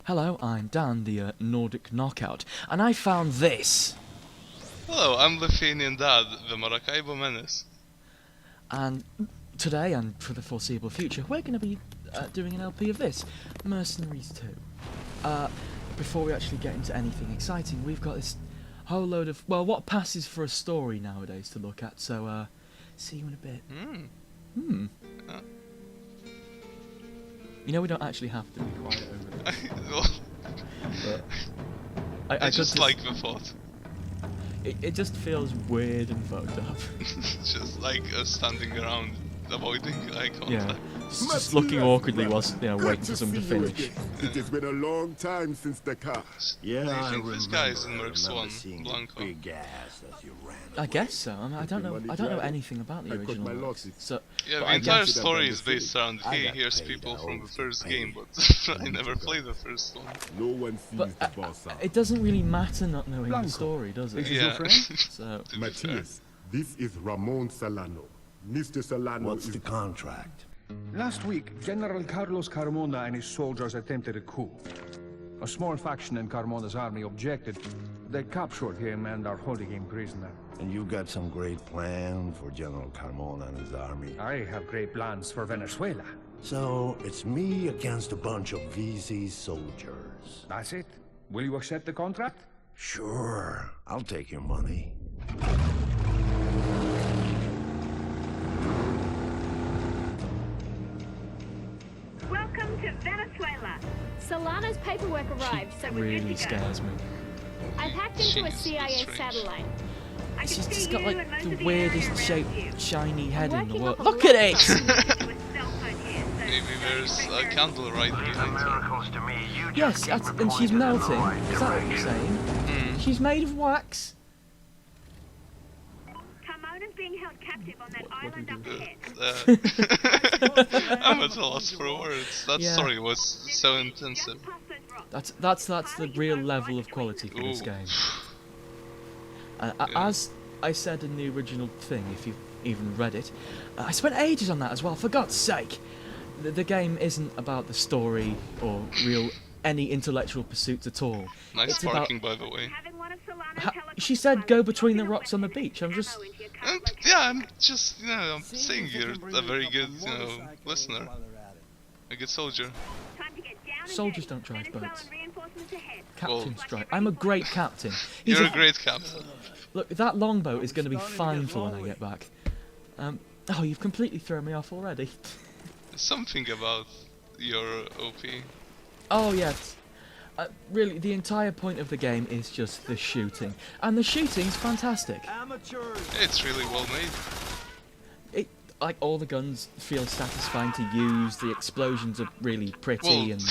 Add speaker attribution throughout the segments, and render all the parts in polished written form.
Speaker 1: Hello, I'm Dan, the Nordic Knockout, and I found this.
Speaker 2: Hello, I'm Lithuanian Dad, the Maracaibo Menace.
Speaker 1: And today, and for the foreseeable future, we're going to be doing an LP of this, Mercenaries 2. Before we actually get into anything exciting, we've got this whole load of, well, what passes for a story nowadays to look at, so see you in a bit. You know we don't actually have to be quiet over this. But
Speaker 2: I just like the thought.
Speaker 1: It just feels weird and fucked up.
Speaker 2: Just like us standing around avoiding eye contact.
Speaker 1: Yeah, just looking awkwardly whilst waiting for someone to finish.
Speaker 3: It has been a long time since the car.
Speaker 2: Yeah, I think this guy's in Mercs 1, Blanco.
Speaker 1: I guess so. I mean, I don't know anything about the original Mercs, so.
Speaker 2: Yeah, the entire story is based around here's people from the first game, but I never played the first one.
Speaker 3: No one sees the boss out.
Speaker 1: It doesn't really matter not knowing the story, does it?
Speaker 2: Yeah.
Speaker 1: So.
Speaker 3: Matthias, this is Ramon Solano. Mr. Solano
Speaker 4: What's the contract?
Speaker 5: Last week, General Carlos Carmona and his soldiers attempted a coup. A small faction in Carmona's army objected. They captured him and are holding him prisoner.
Speaker 4: And you got some great plan for General Carmona and his army?
Speaker 5: I have great plans for Venezuela.
Speaker 4: So, it's me against a bunch of VC soldiers.
Speaker 5: That's it. Will you accept the contract?
Speaker 4: Sure, I'll take your money.
Speaker 6: Welcome to Venezuela.
Speaker 7: Solano's paperwork arrived, so we're
Speaker 1: Really
Speaker 7: good to go.
Speaker 1: scares me.
Speaker 7: I've hacked into a
Speaker 2: She's
Speaker 7: CIA
Speaker 2: strange.
Speaker 7: satellite.
Speaker 6: I
Speaker 1: She's
Speaker 6: can
Speaker 1: just
Speaker 6: see
Speaker 1: got
Speaker 6: you
Speaker 1: like
Speaker 6: and most
Speaker 1: the
Speaker 6: of the
Speaker 1: weirdest
Speaker 6: area
Speaker 1: shaped,
Speaker 6: around you.
Speaker 1: shiny head in the
Speaker 7: working
Speaker 1: world.
Speaker 7: off a
Speaker 1: Look at it!
Speaker 6: To a cell phone here, so
Speaker 2: Maybe there's a candle right behind her.
Speaker 1: Yes, and she's melting. Is that what you're saying? She's made of wax.
Speaker 6: Carmona's being held captive on that
Speaker 1: What
Speaker 6: island
Speaker 1: do
Speaker 6: up ahead.
Speaker 2: I'm at a loss for words. That
Speaker 1: Yeah.
Speaker 2: story was so intensive.
Speaker 6: Past those rocks.
Speaker 1: That's the real level of quality for this
Speaker 2: Ooh.
Speaker 1: game. As I said in the original thing, if you've even read it, I spent ages on that as well. For God's sake, the game isn't about the story or any intellectual pursuits at all.
Speaker 2: Nice
Speaker 1: It's about-
Speaker 2: parking, by the way.
Speaker 6: Having one of Solano's helicopter
Speaker 1: She said, "Go between the
Speaker 6: pilots
Speaker 1: rocks on the beach." I'm just.
Speaker 6: into your car
Speaker 2: Yeah, I'm just, I'm saying you're a very good, listener. A good soldier.
Speaker 6: Time to get down and
Speaker 1: Soldiers
Speaker 6: dirty.
Speaker 1: don't drive
Speaker 6: Venezuelan
Speaker 1: boats.
Speaker 6: reinforcements ahead.
Speaker 1: Captain's
Speaker 2: Well-
Speaker 1: drive. I'm a great captain. He's
Speaker 2: You're a great captain.
Speaker 1: Look, that longboat is going to be fine for when I get back. Oh, you've completely thrown me off already.
Speaker 2: Something about your OP.
Speaker 1: Oh, yes. Really, the entire point of the game is just the shooting. And the shooting's fantastic.
Speaker 2: It's really well made.
Speaker 1: Like, all the guns feel satisfying to use, the explosions are really pretty,
Speaker 2: Well,
Speaker 1: and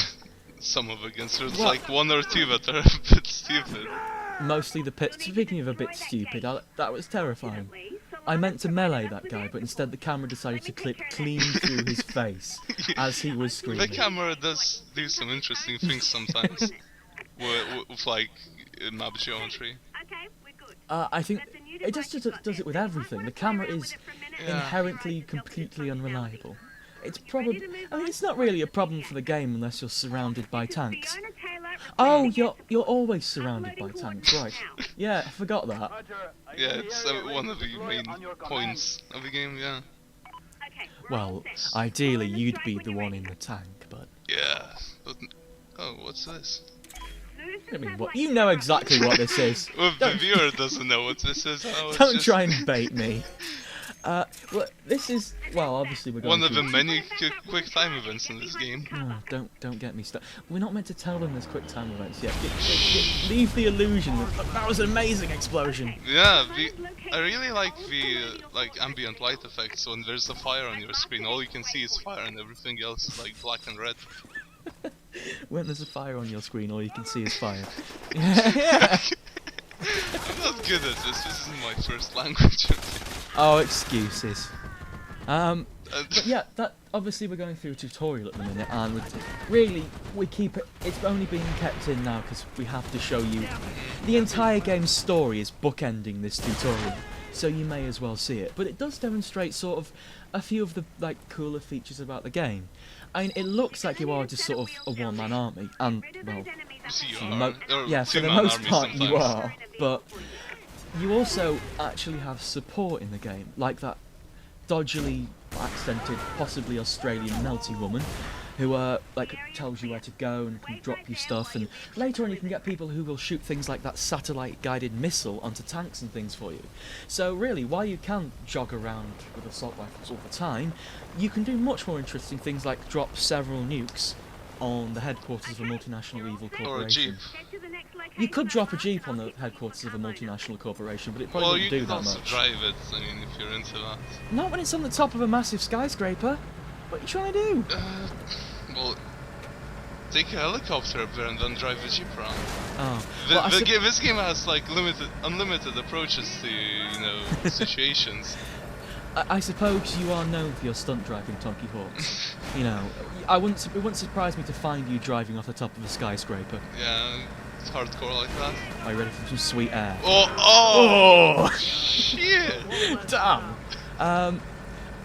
Speaker 2: some of the guns, there's
Speaker 1: What?
Speaker 2: like one or two that are a bit stupid.
Speaker 1: mostly the pits. Speaking of a bit stupid, that was terrifying. I meant to melee that guy, but instead the camera decided to clip clean through his face as he was
Speaker 2: The
Speaker 1: screaming.
Speaker 2: camera does do some interesting things sometimes. with like map geometry.
Speaker 6: Okay, we're good.
Speaker 1: I think it just does it with everything. The camera is inherently completely unreliable. It's probably, I mean, it's not really a problem for the game unless you're surrounded by tanks.
Speaker 6: Fiona Taylor,
Speaker 1: Oh, you're always surrounded by tanks, right? Yeah, I forgot that.
Speaker 2: Yeah, it's one of the main points of the game, yeah.
Speaker 6: Okay,
Speaker 1: Well, ideally you'd be the one in the tank, but
Speaker 2: Yeah, but... Oh, what's this?
Speaker 1: I mean, what you know exactly what this is.
Speaker 2: Well, the viewer doesn't know what this is.
Speaker 1: Don't try and bait me. Well, this is, well, obviously we're going
Speaker 2: One of
Speaker 1: through-
Speaker 2: the many quick time events in this game.
Speaker 1: Oh, don't get me started. We're not meant to tell them there's quick time events yet. Leave the illusion that was an amazing explosion.
Speaker 2: Yeah, I really like the ambient light effects when there's a fire on your screen. All you can see is fire and everything else is like black and red.
Speaker 1: When there's a fire on your screen, all you can see is fire. Yeah.
Speaker 2: I'm not good at this. This isn't my first language.
Speaker 1: Oh, excuses. But yeah, that obviously we're going through a tutorial at the minute, and we keep it. It's only being kept in now because we have to show you the entire game's story is bookending this tutorial. so you may as well see it. But it does demonstrate sort of a few of the like cooler features about the game. I mean, it looks like you are just sort of a one-man army, and well,
Speaker 2: You
Speaker 1: for the
Speaker 2: are. Or
Speaker 1: yeah, for the
Speaker 2: two-man
Speaker 1: most
Speaker 2: army
Speaker 1: part you
Speaker 2: sometimes.
Speaker 1: are. But you also actually have support in the game, like that dodgily accented, possibly Australian melty woman, who like tells you where to go and can drop you stuff, and later on you can get people who will shoot things like that satellite-guided missile onto tanks and things for you. So really, while you can jog around with assault rifles all the time, you can do much more interesting things like drop several nukes on the headquarters of a multinational evil
Speaker 2: Or a
Speaker 1: corporation.
Speaker 2: jeep.
Speaker 1: You could drop a jeep on the headquarters of a multinational corporation, but it probably
Speaker 2: Well,
Speaker 1: wouldn't
Speaker 2: you
Speaker 1: do
Speaker 2: can
Speaker 1: that
Speaker 2: also
Speaker 1: much.
Speaker 2: drive it, I mean, if you're into that.
Speaker 1: Not when it's on the top of a massive skyscraper. What are you trying to do?
Speaker 2: Well, take a helicopter up there and then drive the jeep around.
Speaker 1: Oh, well, I sup-
Speaker 2: This game has like unlimited approaches to, you know, situations.
Speaker 1: I suppose you are known for your stunt driving, Tonky Hawks. You know, it wouldn't surprise me to find you driving off the top of a skyscraper.
Speaker 2: Yeah, it's hardcore like that.
Speaker 1: Are you ready for some sweet air?
Speaker 2: Oh, shit!
Speaker 1: Damn!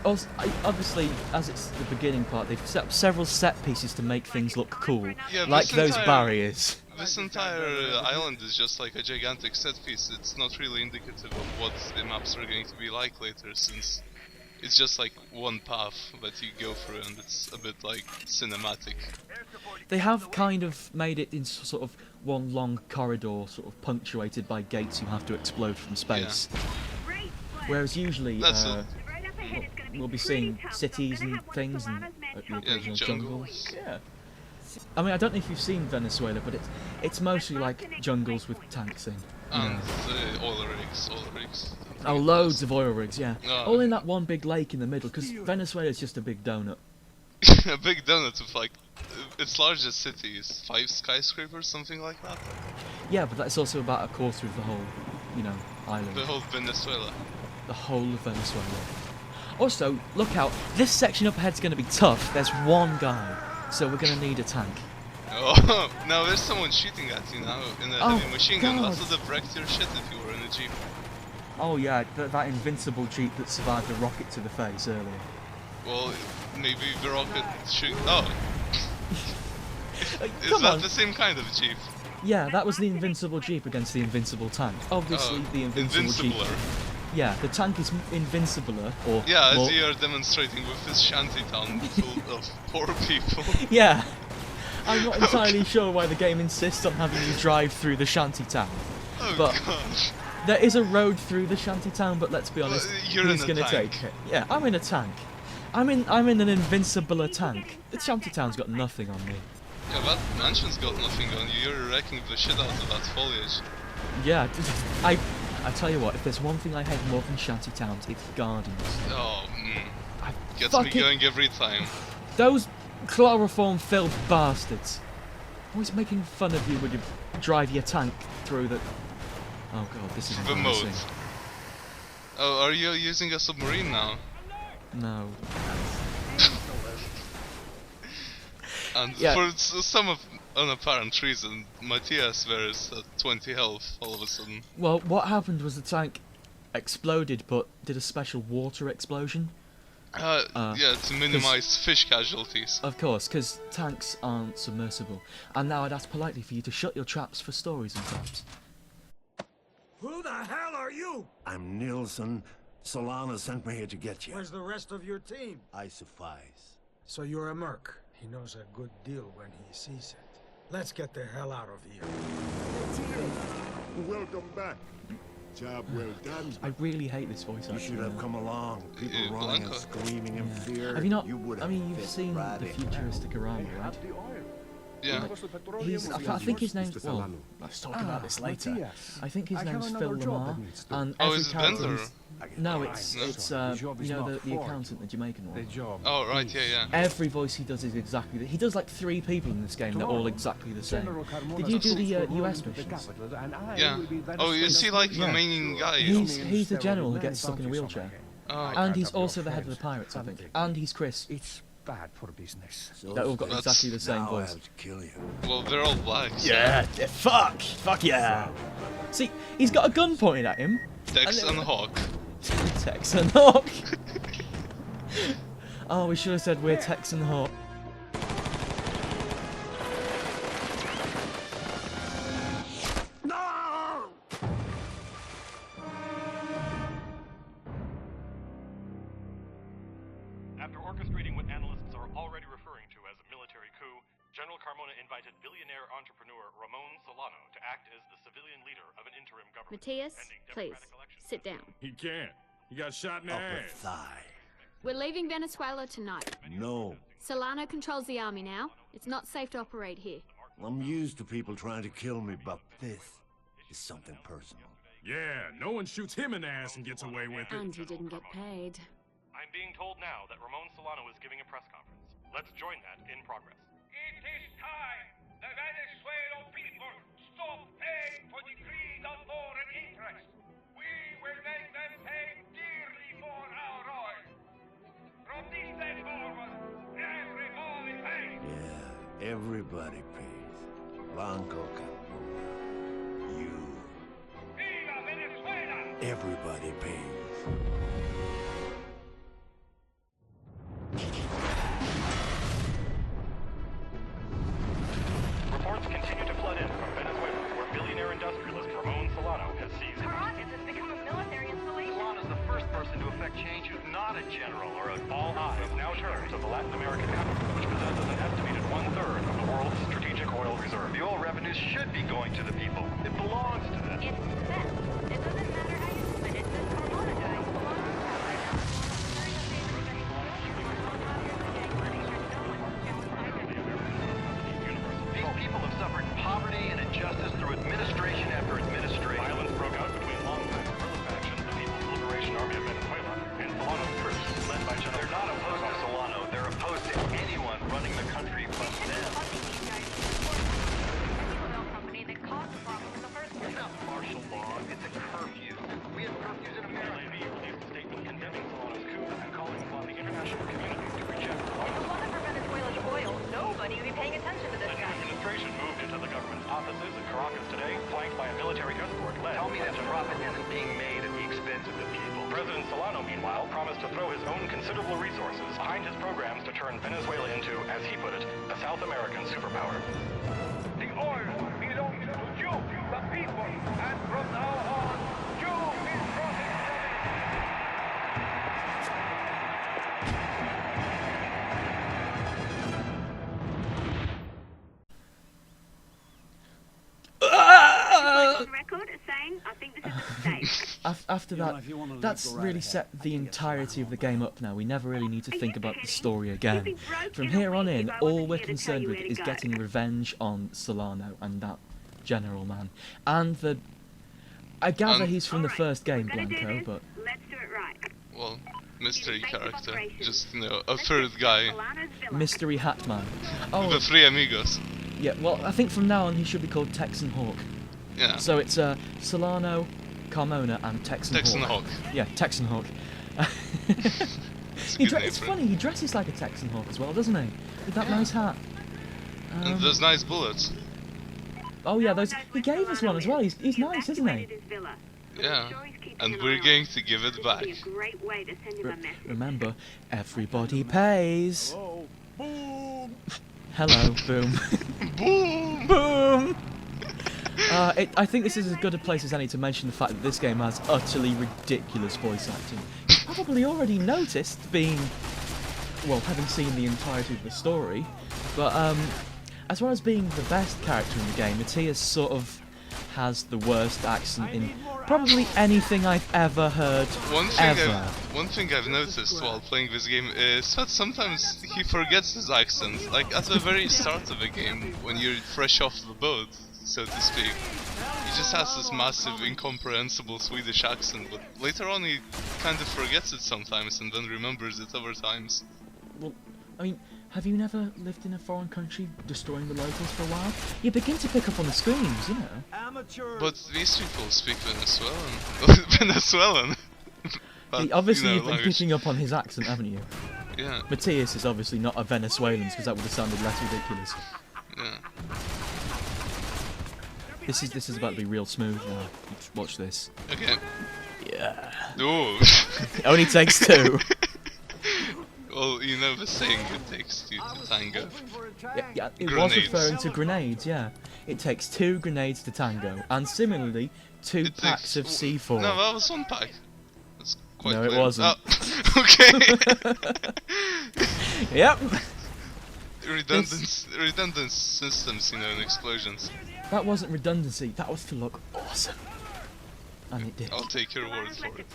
Speaker 1: Also, obviously, as it's the beginning part, they've set up several set pieces to make things look cool,
Speaker 2: Yeah,
Speaker 1: like
Speaker 2: this
Speaker 1: those
Speaker 2: entire-
Speaker 1: barriers.
Speaker 2: This entire island is just like a gigantic set piece. It's not really indicative of what the maps are going to be like later, since it's just like one path that you go through, and it's a bit like cinematic.
Speaker 1: They have kind of made it in sort of one long corridor, sort of punctuated by gates you have to explode from space. Whereas usually
Speaker 2: That's
Speaker 1: we'll be seeing cities and things and the occasional
Speaker 2: jungles.
Speaker 1: jungle. Yeah. I mean, I don't know if you've seen Venezuela, but it's mostly like jungles with tanks in.
Speaker 2: And oil rigs.
Speaker 1: Oh, loads of oil rigs, yeah.
Speaker 2: Oh.
Speaker 1: All in that one big lake in the middle, because Venezuela is just a big donut.
Speaker 2: A big donut with like its largest city is 5 skyscrapers, something like that.
Speaker 1: Yeah, but that's also about a quarter of the whole, you know, island.
Speaker 2: The whole Venezuela.
Speaker 1: The whole of Venezuela. Also, look out, this section up ahead's going to be tough. There's one guy, so we're going to need a tank.
Speaker 2: Oh, now there's someone shooting at you now in a
Speaker 1: Oh,
Speaker 2: heavy machine gun.
Speaker 1: God.
Speaker 2: That would have wrecked your shit if you were in a jeep.
Speaker 1: Oh yeah, that invincible jeep that survived the rocket to the face earlier.
Speaker 2: Well, maybe the rocket shoot. Oh, is
Speaker 1: Come
Speaker 2: that
Speaker 1: on.
Speaker 2: the same kind of jeep?
Speaker 1: Yeah, that was the invincible jeep against the invincible tank. Obviously, the invincible jeep.
Speaker 2: Invincibler.
Speaker 1: Yeah, the tank is invincibler, or
Speaker 2: Yeah,
Speaker 1: more-
Speaker 2: as you are demonstrating with this shantytown full of poor people.
Speaker 1: Yeah. I'm not entirely sure why the game insists on having you drive through the shantytown.
Speaker 2: Oh
Speaker 1: But-
Speaker 2: gosh.
Speaker 1: There is a road through the shantytown, but let's be honest,
Speaker 2: you're
Speaker 1: who's
Speaker 2: in a
Speaker 1: gonna
Speaker 2: tank.
Speaker 1: take it? Yeah, I'm in a tank. I'm in an invincibler tank. The shantytown's got nothing on me.
Speaker 2: Yeah, that mansion's got nothing on you. You're wrecking the shit out of that foliage.
Speaker 1: Yeah, I tell you what, if there's one thing I hate more than shantytowns, it's gardens.
Speaker 2: Oh,
Speaker 1: I
Speaker 2: gets me
Speaker 1: fucking-
Speaker 2: going every time.
Speaker 1: Those chloroform-filled bastards. Always making fun of you when you drive your tank through the... Oh god, this is
Speaker 2: The
Speaker 1: embarrassing.
Speaker 2: mode. Oh, are you using a submarine now?
Speaker 1: No.
Speaker 2: And
Speaker 1: Yeah.
Speaker 2: for some of unapparent reason, Matthias there is at 20 health all of a sudden.
Speaker 1: Well, what happened was the tank exploded, but did a special water explosion.
Speaker 2: Yeah, to minimize fish casualties.
Speaker 1: Of course, because tanks aren't submersible. And now I'd ask politely for you to shut your traps for stories and traps.
Speaker 4: Who the hell are you? I'm Nielsen. Solana sent me here to get you.
Speaker 8: Where's the rest of your team?
Speaker 4: I suffice.
Speaker 8: So you're a merc. He knows a good deal when he sees it. Let's get the hell out of here.
Speaker 3: Welcome back. Job well done.
Speaker 1: I really hate this voice
Speaker 4: You
Speaker 1: actor.
Speaker 4: should have come along. People
Speaker 2: Yeah,
Speaker 4: running and
Speaker 2: Blanca.
Speaker 4: screaming in fear.
Speaker 1: Have you not?
Speaker 4: would
Speaker 1: I mean, you've
Speaker 4: fit
Speaker 1: seen
Speaker 4: right
Speaker 1: the
Speaker 4: in.
Speaker 1: futuristic Arami, right?
Speaker 2: Yeah.
Speaker 1: I think his name's...
Speaker 3: Mr.
Speaker 1: Well,
Speaker 3: Solano.
Speaker 1: let's talk about this later.
Speaker 5: Matthias.
Speaker 1: I think his
Speaker 5: I have
Speaker 1: name's
Speaker 5: another
Speaker 1: Phil
Speaker 5: job
Speaker 1: Lamar,
Speaker 5: that needs to-
Speaker 1: and
Speaker 2: Oh,
Speaker 1: every
Speaker 2: is it
Speaker 1: character...
Speaker 2: Bender?
Speaker 1: he's- No, it's
Speaker 5: The job is
Speaker 1: you know,
Speaker 5: not
Speaker 1: the
Speaker 5: for
Speaker 1: accountant, the Jamaican
Speaker 5: The
Speaker 1: one.
Speaker 5: job.
Speaker 2: Oh, right, yeah.
Speaker 1: Every voice he does is exactly... He does like 3 people in this game, they're all
Speaker 5: Tomorrow,
Speaker 1: exactly the same.
Speaker 5: General Carmona
Speaker 1: Did you do the
Speaker 5: will roll
Speaker 1: US
Speaker 5: into the
Speaker 1: missions?
Speaker 5: capital, and I
Speaker 2: Yeah.
Speaker 5: will be very
Speaker 2: Oh, is he like the
Speaker 1: Yeah.
Speaker 2: main guy?
Speaker 1: He's the general who gets stuck in a wheelchair.
Speaker 2: Oh,
Speaker 1: And he's also the head of the pirates, I think. And he's Chris.
Speaker 5: It's bad for business.
Speaker 4: So
Speaker 1: They've all got
Speaker 2: That's-
Speaker 1: exactly the same
Speaker 4: now I
Speaker 1: voice.
Speaker 4: have to kill you.
Speaker 2: well, they're all black. So
Speaker 1: Fuck yeah! See, he's got a gun pointed at him.
Speaker 2: Dex
Speaker 1: And-
Speaker 2: and Hawk.
Speaker 1: Texan Hawk. Oh, we should have said we're Texan Hawk.
Speaker 4: No!
Speaker 9: After orchestrating what analysts are already referring to as a military coup, General Carmona invited billionaire entrepreneur Ramon Solano to act as the civilian leader of an interim government.
Speaker 7: Matthias,
Speaker 9: pending
Speaker 7: please,
Speaker 9: democratic elections.
Speaker 7: sit down.
Speaker 4: He can't. He got shot in the
Speaker 10: Upper
Speaker 4: ass.
Speaker 10: thigh.
Speaker 7: We're leaving Venezuela tonight.
Speaker 10: No.
Speaker 7: Solano controls the army now. It's not safe to operate here.
Speaker 10: I'm used to people trying to kill me, but this is something personal.
Speaker 4: Yeah, no one shoots him in the ass and gets away with it.
Speaker 7: And he didn't get paid.
Speaker 9: I'm being told now that Ramon Solano is giving a press conference. Let's join that in progress.
Speaker 11: It is time the Venezuelan people stop paying for the greed of foreign interests. We will make them pay dearly for our oil. From this day forward, everybody pays.
Speaker 10: Yeah, everybody pays. Blanco Carmona. You.
Speaker 11: Viva Venezuela!
Speaker 10: Everybody pays.
Speaker 9: Reports continue to flood in from Venezuela, where billionaire industrialist Ramon Solano has seized.
Speaker 6: Caracas has become a military installation.
Speaker 9: Solano is the first person to effect change who's not a general or an all eyes now turned to the Latin American capital, which possesses an estimated 1/3 of the world's strategic oil reserve. The oil revenues should be going to the people. It belongs to them.
Speaker 6: It's them. It doesn't matter how you split it. This Carmona guy, Solano's power now.
Speaker 9: These people have suffered poverty and injustice through administration after administration. Violence broke out between longtime guerrilla factions, the People's Liberation Army of Venezuela, and Solano's troops, led by General. They're not opposed to Solano. They're opposed to anyone running the country but them. It's not martial law. It's a curfew. We have curfews in America. LAV released a statement condemning Solano's coup and calling upon the international community to reject
Speaker 6: If it wasn't for Venezuela's oil, nobody would be paying attention to this
Speaker 9: The
Speaker 6: guy.
Speaker 9: administration moved into the government's offices in Caracas today, flanked by a military escort led. Tell me that profit isn't being made at the expense of the people. President Solano, meanwhile, promised to throw his own considerable resources behind his programs to turn Venezuela into, as he put it, a South American superpower.
Speaker 11: The oil belongs to you, the people, and from now on, you will profit from it.
Speaker 6: On record as saying, I think this is a mistake.
Speaker 1: After that, that's really set the entirety of the game up now. We never really need to think about the story again. From here on in, all we're concerned with is getting revenge on Solano and that general man. And the... I gather he's from the first game, Blanco, but...
Speaker 6: Let's do it right.
Speaker 2: Well, mystery character. Just, you know, a third guy.
Speaker 1: Mystery Hat Man. Oh,
Speaker 2: The three amigos.
Speaker 1: yeah, well, I think from now on he should be called Texan Hawk.
Speaker 2: Yeah.
Speaker 1: So it's Solano, Carmona, and Texan
Speaker 2: Hawk.
Speaker 1: Yeah, Texan Hawk.
Speaker 2: It's a good name
Speaker 1: It's
Speaker 2: for
Speaker 1: funny, he dresses like a Texan Hawk as well, doesn't he? With that nice hat.
Speaker 2: And those nice bullets.
Speaker 1: Oh yeah, those. He gave us one as well. He's nice, isn't he?
Speaker 2: Yeah. And we're going to give it back.
Speaker 1: Remember, everybody pays.
Speaker 3: Boom!
Speaker 1: Hello, boom.
Speaker 2: Boom!
Speaker 1: Boom! I think this is as good a place as any to mention the fact that this game has utterly ridiculous voice acting. You've probably already noticed, having seen the entirety of the story, but as well as being the best character in the game, Matthias sort of has the worst accent in probably anything I've ever heard.
Speaker 2: One thing I've noticed while playing this game is that sometimes he forgets his accent. Like at the very start of the game, when you're fresh off the boat, so to speak, he just has this massive, incomprehensible Swedish accent, but later on he kind of forgets it sometimes and then remembers it other times.
Speaker 1: Well, I mean, have you never lived in a foreign country destroying the locals for a while? You begin to pick up on the screams, you know.
Speaker 8: Amateur.
Speaker 2: But these people speak Venezuelan. Venezuelan! But,
Speaker 1: Obviously, you've been
Speaker 2: language.
Speaker 1: picking up on his accent, haven't you?
Speaker 2: Yeah.
Speaker 1: Matthias is obviously not a Venezuelan, because that would have sounded less ridiculous.
Speaker 2: Yeah.
Speaker 1: This is about to be real smooth now. Watch this.
Speaker 2: Okay.
Speaker 1: Yeah. Yeah.
Speaker 2: Ooh.
Speaker 1: It only takes 2.
Speaker 2: Well, you know the saying, it takes 2 to tango.
Speaker 1: Yeah, it was
Speaker 2: Grenades.
Speaker 1: referring to grenades, yeah. It takes 2 grenades to tango, and similarly, 2
Speaker 2: It
Speaker 1: packs of
Speaker 2: takes-
Speaker 1: C4.
Speaker 2: No, that was 1 pack. That's quite
Speaker 1: No, it
Speaker 2: clear.
Speaker 1: wasn't.
Speaker 2: Oh, okay.
Speaker 1: Yep.
Speaker 2: Redundant systems, you know, and explosions.
Speaker 1: That wasn't redundancy, that was to look awesome. And it did.
Speaker 2: I'll take your word for it.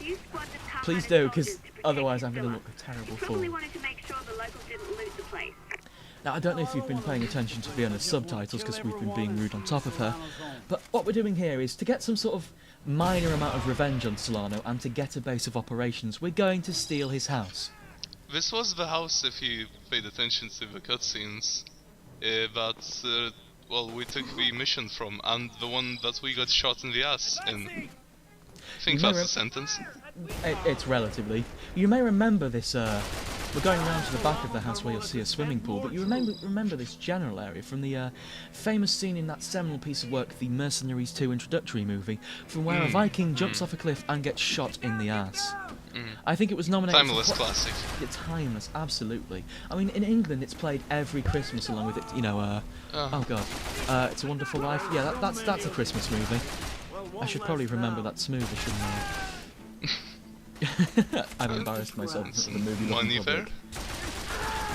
Speaker 1: Please do, because otherwise I'm going to look a terrible fool.
Speaker 6: Probably wanted to make sure the locals didn't loot the place.
Speaker 1: Now, I don't know if you've been paying attention to Fiona's subtitles, because we've been being rude on top of her, but what we're doing here is to get some sort of minor amount of revenge on Solano, and to get a base of operations, we're going to steal his house.
Speaker 2: This was the house, if you paid attention to the cutscenes, well, we took the mission from, and the one that we got shot in the ass in. I think that's a sentence.
Speaker 1: It's relatively. You may remember this, we're going around to the back of the house where you'll see a swimming pool, but you remember this general area from the famous scene in that seminal piece of work, the Mercenaries 2 introductory movie, from where a Viking jumps off a cliff and gets shot in the ass. I think it was nominated
Speaker 2: Timeless
Speaker 1: for
Speaker 2: classic.
Speaker 1: It's timeless, absolutely. I mean, in England it's played every Christmas along with it, you know, oh god, It's a Wonderful Life. Yeah, that's a Christmas movie. I should probably remember that smoother, shouldn't I? I've embarrassed myself in the movie.
Speaker 2: Money fair?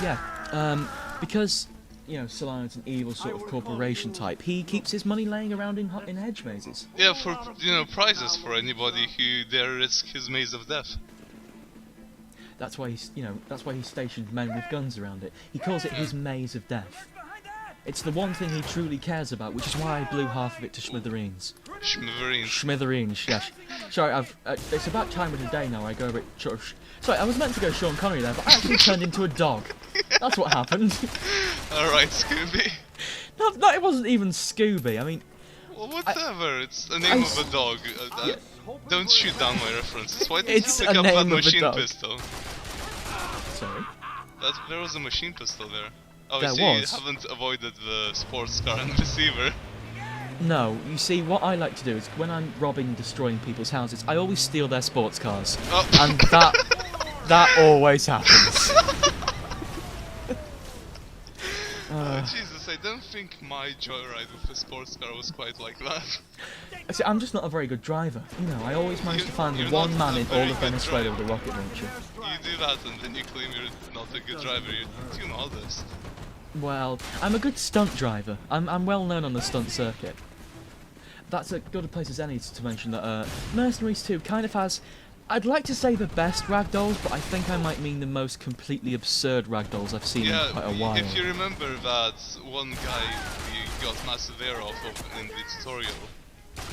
Speaker 1: Yeah, because, you know, Solano's an evil sort of corporation type, he keeps his money laying around in hedge mazes.
Speaker 2: Yeah, for, you know, prizes for anybody who dare risk his maze of death.
Speaker 1: That's why he stationed men with guns around it. He calls it his maze of death. It's the one thing he truly cares about, which is why I blew half of it to smithereens. Smithereens, yes. Sorry, it's about time of the day now. I go a bit sorry, I was meant to go Sean Connery there, but I actually turned into a dog. That's what happened.
Speaker 2: Alright, Scooby.
Speaker 1: No, it wasn't even Scooby. I mean,
Speaker 2: well, whatever. It's the name of a dog.
Speaker 1: Yeah.
Speaker 2: Don't shoot down my references. Why did
Speaker 1: It's
Speaker 2: you pick
Speaker 1: a
Speaker 2: up that
Speaker 1: name of a
Speaker 2: machine
Speaker 1: dog.
Speaker 2: pistol?
Speaker 1: Sorry.
Speaker 2: There was a machine pistol there. Oh,
Speaker 1: There
Speaker 2: I see
Speaker 1: was.
Speaker 2: you haven't avoided the sports car and receiver.
Speaker 1: No, you see, what I like to do is when I'm robbing and destroying people's houses, I always steal their sports cars, and that always happens.
Speaker 2: Jesus, I don't think my joyride with the sports car was quite like that.
Speaker 1: See, I'm just not a very good driver. You know, I always manage to find the
Speaker 2: you're
Speaker 1: one
Speaker 2: not
Speaker 1: man
Speaker 2: a
Speaker 1: in
Speaker 2: very
Speaker 1: all of
Speaker 2: good
Speaker 1: Venezuela
Speaker 2: driver.
Speaker 1: with a rocket launcher.
Speaker 2: You do that and then you claim you're not a good driver. You're too modest.
Speaker 1: Well, I'm a good stunt driver. I'm well known on the stunt circuit. That's a good a place as any to mention that Mercenaries 2 kind of has, I'd like to say the best ragdolls, but I think I might mean the most completely absurd ragdolls I've seen in quite a while.
Speaker 2: If you remember that one guy you got massive air off of in the tutorial,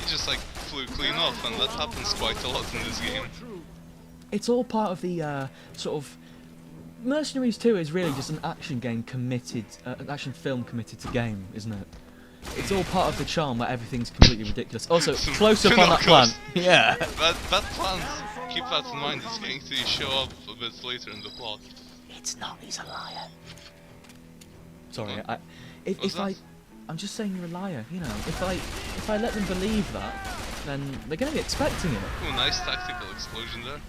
Speaker 2: he just like flew clean off, and that happens quite a lot in this game.
Speaker 1: It's all part of the sort of Mercenaries 2 is really just an action game committed, an action film committed to game, isn't it? It's all part of the charm where everything's completely ridiculous. Also, close up on that plant. Yeah.
Speaker 2: That plant, keep that in mind, it's going to show up a bit later in the plot.
Speaker 1: It's not, he's a liar. Sorry,
Speaker 2: Huh?
Speaker 1: I'm just saying you're a liar, you know. If I let them believe that, then they're going to be expecting it.
Speaker 2: Ooh, nice tactical explosion there.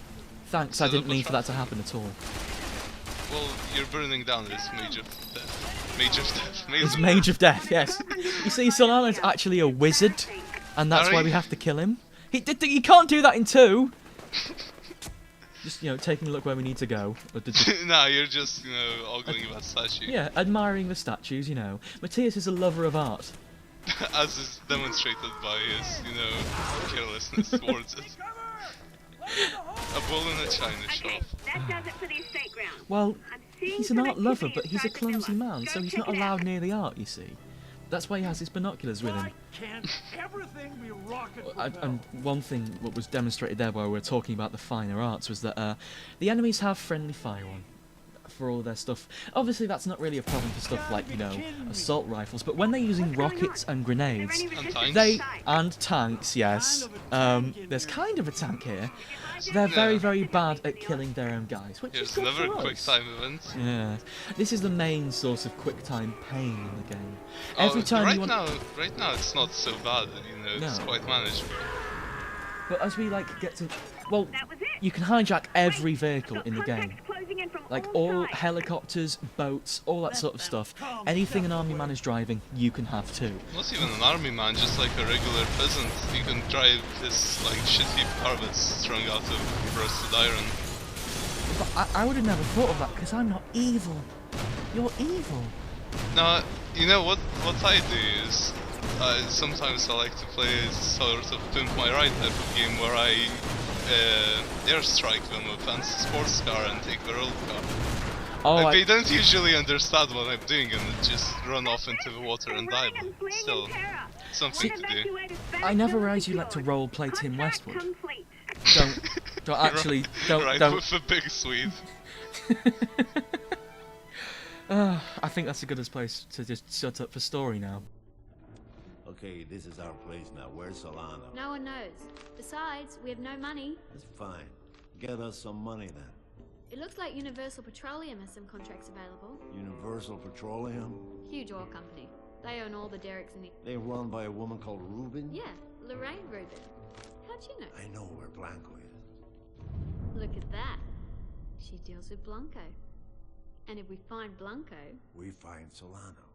Speaker 1: Thanks, I didn't mean for that to happen at all.
Speaker 2: Well, you're burning down this Mage of Death. Mage of Death.
Speaker 1: It's Mage of Death, yes. You see, Solano's actually a wizard, and that's why we have to kill him. You can't do that in 2! Just, you know, taking a look where we need to go.
Speaker 2: Nah, you're just, you know, ogling that statue.
Speaker 1: Yeah, admiring the statues, you know. Matthias is a lover of art.
Speaker 2: As is demonstrated by his, you know, carelessness towards it. A bull in a china shop.
Speaker 6: That does it for the estate ground.
Speaker 1: Well,
Speaker 6: I'm seeing
Speaker 1: he's an
Speaker 6: some
Speaker 1: art lover,
Speaker 6: activity
Speaker 1: but he's a
Speaker 6: inside the
Speaker 1: clumsy
Speaker 6: villa.
Speaker 1: man,
Speaker 6: Go
Speaker 1: so he's
Speaker 6: check
Speaker 1: not
Speaker 6: it
Speaker 1: allowed
Speaker 6: out.
Speaker 1: near the art, you see. That's why he has his binoculars with him.
Speaker 4: Can't everything be rocket
Speaker 1: And one thing what was demonstrated there while we were talking about the finer arts was that the enemies have friendly fire on for all their stuff. Obviously that's not really a problem for stuff like, you know, assault rifles, but when they're using rockets and grenades, and tanks, yes, there's kind of a tank here, they're very, very bad at killing their own guys, which is
Speaker 2: Here's
Speaker 1: good
Speaker 2: another
Speaker 1: for
Speaker 2: quick
Speaker 1: us.
Speaker 2: time event.
Speaker 1: Yeah, this is the main source of quick time pain in the game.
Speaker 2: Oh,
Speaker 1: Every time
Speaker 2: right
Speaker 1: you want...
Speaker 2: now it's not so bad, you know, it's
Speaker 1: No.
Speaker 2: quite manageable.
Speaker 1: But as we like get to Well,
Speaker 6: That was it.
Speaker 1: you can hijack every vehicle
Speaker 6: Got
Speaker 1: in the game.
Speaker 6: contacts closing in from
Speaker 1: Like
Speaker 6: all
Speaker 1: all
Speaker 6: sides.
Speaker 1: helicopters, boats, all that sort of stuff. Anything an army man is driving, you can have too.
Speaker 2: Not even an army man, just like a regular peasant. He can drive his like shitty car that's strung out of roasted iron.
Speaker 1: But I would have never thought of that because I'm not evil. You're evil.
Speaker 2: Now, you know what I do is sometimes I like to play sort of Pimp My Ride type of game where I airstrike them with a sports car and take their old car.
Speaker 1: Oh,
Speaker 2: Like, they don't usually understand what I'm doing and just run off into the water and die, but still, something to do.
Speaker 1: I never realised you like to roleplay Tim Westwood. Don't actually,
Speaker 2: Right,
Speaker 1: don't.
Speaker 2: with a big Swede.
Speaker 1: I think that's the goodest place to just shut up for story now.
Speaker 10: Okay, this is our place now. Where's Solano?
Speaker 7: No one knows. Besides, we have no money.
Speaker 10: That's fine. Get us some money then.
Speaker 7: It looks like Universal Petroleum has some contracts available.
Speaker 10: Universal Petroleum?
Speaker 7: Huge oil company. They own all the derricks in the...
Speaker 10: They're run by a woman called Rubin?
Speaker 7: Yeah, Lorraine Rubin. How'd you know?
Speaker 10: I know where Blanco is.
Speaker 7: Look at that. She deals with Blanco. And if we find Blanco...
Speaker 10: We find Solano.